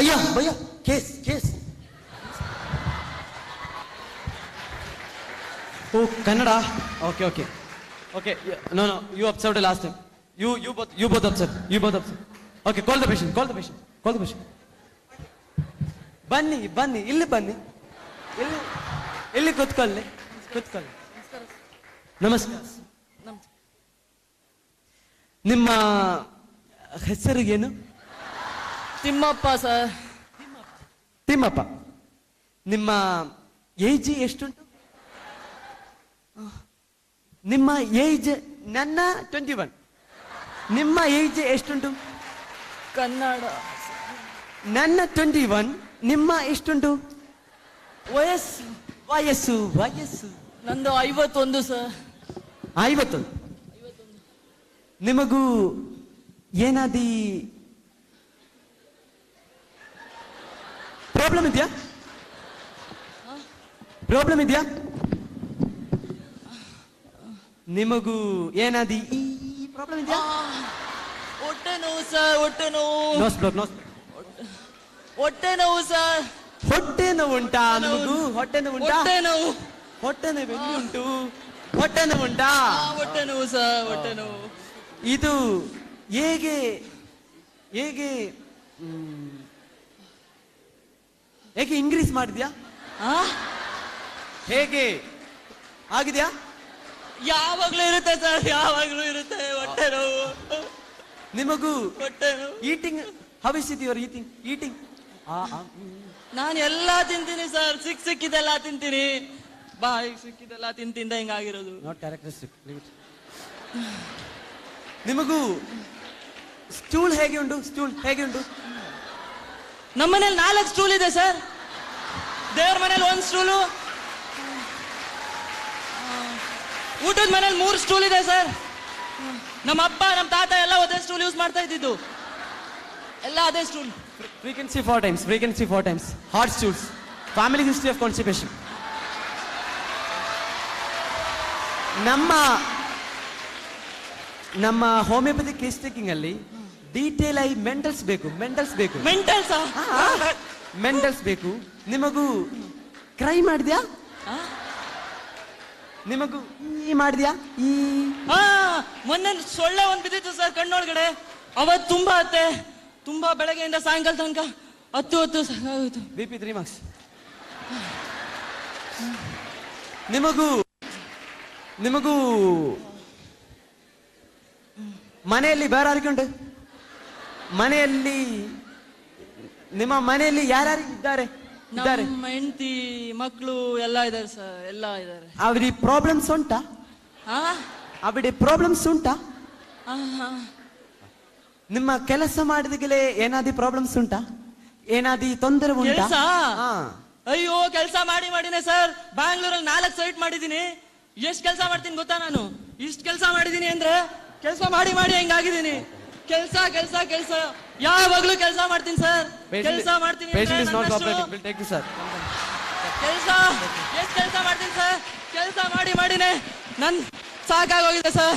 ಭಯ್ಯ ಭಯ್ಯ case case. ಓ Kannada. Okay okay okay. No no, you observed last time. You both observe. Okay, call the patient. ಬನ್ನಿ ಇಲ್ಲಿ ಬನ್ನಿ. ಇಲ್ಲಿ ಕೂತ್ಕೊಳ್ಳಿ. ನಮಸ್ಕಾರ. ನಿಮ್ಮ ಹೆಸರು ಏನು? ತಿಮ್ಮಪ್ಪ ಸರ್. ತಿಮ್ಮಪ್ಪ. ನಿಮ್ಮ ಏಜ್ ಎಷ್ಟುಂಟು? ನಿಮ್ಮ ಏಜ್ ನನ್ನ 21. ನಿಮ್ಮ ಏಜ್ ಎಷ್ಟುಂಟು? ಕನ್ನಡ. ನನ್ನ 21. ನಿಮ್ಮ ಎಷ್ಟುಂಟು ವಯಸ್ಸು? ವಯಸ್ಸು ನಂದು 51 ಸರ್. 51. ನಿಮಗೂ ಏನಾದಿ ಪ್ರಾಬ್ಲಮ್ ಇದೆಯಾ? ನಿಮಗೂ ಏನಾದಿ ಈ ಪ್ರಾಬ್ಲಮ್ ಇದೆಯಾ? ಹೊಟ್ಟೆ ನೋವು ಸರ್. ಹೊಟ್ಟೆ ನೋವು ಸರ್. ಹೊಟ್ಟೆ ನೋವು ಉಂಟಾ ನಿಮಗೂ? ಹೊಟ್ಟೆ ನೋವು ಎಲ್ಲಿ ಉಂಟು? ಹೊಟ್ಟೆ ನೋವು ಉಂಟಾ? ಹೊಟ್ಟೆ ನೋವು ಸರ್. ಹೊಟ್ಟೆ ನೋವು. ಇದು ಹೇಗೆ ಇಂಕ್ರೀಸ್ ಮಾಡಿದ್ಯಾ? ಹೇಗೆ ಆಗಿದ್ಯಾ? ಯಾವಾಗ್ಲೂ ಇರುತ್ತೆ ಸರ್, ಯಾವಾಗ್ಲೂ ಇರುತ್ತೆ ಹೊಟ್ಟೆ ನೋವು. ನಿಮಗೂ ಹೊಟ್ಟೆ ನೋವು. Eating, how is it your eating? ನಾನು ಎಲ್ಲಾ ತಿಂತೀನಿ ಸರ್. ಸಿಕ್ಕಿದೆಲ್ಲ ತಿಂತೀನಿ. ಬಾಯಿಗೆ ಸಿಕ್ಕಿದೆಲ್ಲ ತಿಂತಿಂದ ಹಿಂಗಾಗಿರೋದು. Not characteristic. ನಿಮಗೂ ಸ್ಟೂಲ್ ಹೇಗೆ ಉಂಟು? ನಮ್ಮನೇಲಿ 4 ಸ್ಟೂಲ್ ಇದೆ ಸರ್. ದೇವ್ರ ಮನೇಲಿ 1 ಸ್ಟೂಲು, ಊಟದ ಮನೇಲಿ 3 ಸ್ಟೂಲ್ ಇದೆ ಸರ್. ನಮ್ಮ ಅಪ್ಪ ನಮ್ಮ ತಾತ ಎಲ್ಲ ಅದೇ ಸ್ಟೂಲ್ ಯೂಸ್ ಮಾಡ್ತಾ ಇದ್ದಿದ್ದು. ಎಲ್ಲ ಅದೇ stool. Frequency 4 times. Hard stools. Family history of constipation. ನಮ್ಮ ಹೋಮಿಯೋಪತಿ ಕೇಸ್ ಟೇಕಿಂಗ್ ಅಲ್ಲಿ ಡೀಟೇಲ್ ಆಗಿ ಮೆಂಟಲ್ಸ್ ಬೇಕು. ಮೆಂಟಲ್ಸ್ ಬೇಕು. ನಿಮಗೂ ಕ್ರೈ ಮಾಡಿದ್ಯಾ? ನಿಮಗೂ ಈ ಮಾಡಿದ್ಯಾ? ಮೊನ್ನೆ ಸೊಳ್ಳೆ ಒಂದು ಬಿದ್ದಿತ್ತು ಸರ್ ಕಣ್ಣೊಳಗಡೆ. ಅವತ್ತು ತುಂಬಾ ಬೆಳಗ್ಗೆಯಿಂದ ಸಾಯಂಕಾಲ ತನಕ ಹತ್ತು ಸಾಕಾಗೋಯ್ತು. BP 3 marks. ನಿಮಗೂ ಮನೆಯಲ್ಲಿ ಬೇರೆ ಯಾರಿಗುಂಟು? ನಿಮ್ಮ ಮನೆಯಲ್ಲಿ ಯಾರ್ಯಾರು ಇದ್ದಾರೆ? ನಮ್ಮ ಹೆಂಡತಿ ಮಕ್ಕಳು ಎಲ್ಲ ಇದ್ದಾರೆ ಸರ್. ಎಲ್ಲ ಇದ್ದಾರೆ. ಅವರಿಗೆ ಪ್ರಾಬ್ಲಮ್ಸ್ ಉಂಟಾ? ನಿಮ್ಮ ಕೆಲಸ ಮಾಡಿದಾಗಲೇ ಏನಾದಿ ಪ್ರಾಬ್ಲಮ್ಸ್ ಉಂಟಾ? ಏನಾದಿ ತೊಂದರೆ ಉಂಟಾ? ಅಯ್ಯೋ, ಕೆಲಸ ಮಾಡಿನೇ ಸರ್. ಬ್ಯಾಂಗ್ಳೂರಲ್ಲಿ 4 ಸೈಟ್ ಮಾಡಿದೀನಿ. ಎಷ್ಟು ಕೆಲಸ ಮಾಡ್ತೀನಿ ಗೊತ್ತಾ ನಾನು? ಇಷ್ಟು ಕೆಲಸ ಮಾಡಿದೀನಿ ಅಂದ್ರೆ ಕೆಲಸ ಮಾಡಿ ಹೆಂಗಾಗಿದ್ದೀನಿ. ಕೆಲಸ ಯಾವಾಗ್ಲೂ ಕೆಲಸ ಮಾಡ್ತೀನಿ ಸರ್. ಕೆಲಸ ಮಾಡ್ತೀನಿ. ಎಷ್ಟು ಕೆಲಸ ಮಾಡ್ತೀನಿ ಸರ್. ಕೆಲಸ ಮಾಡಿನೇ ನನ್ ಸಾಕಾಗೋಗಿದೆ ಸರ್.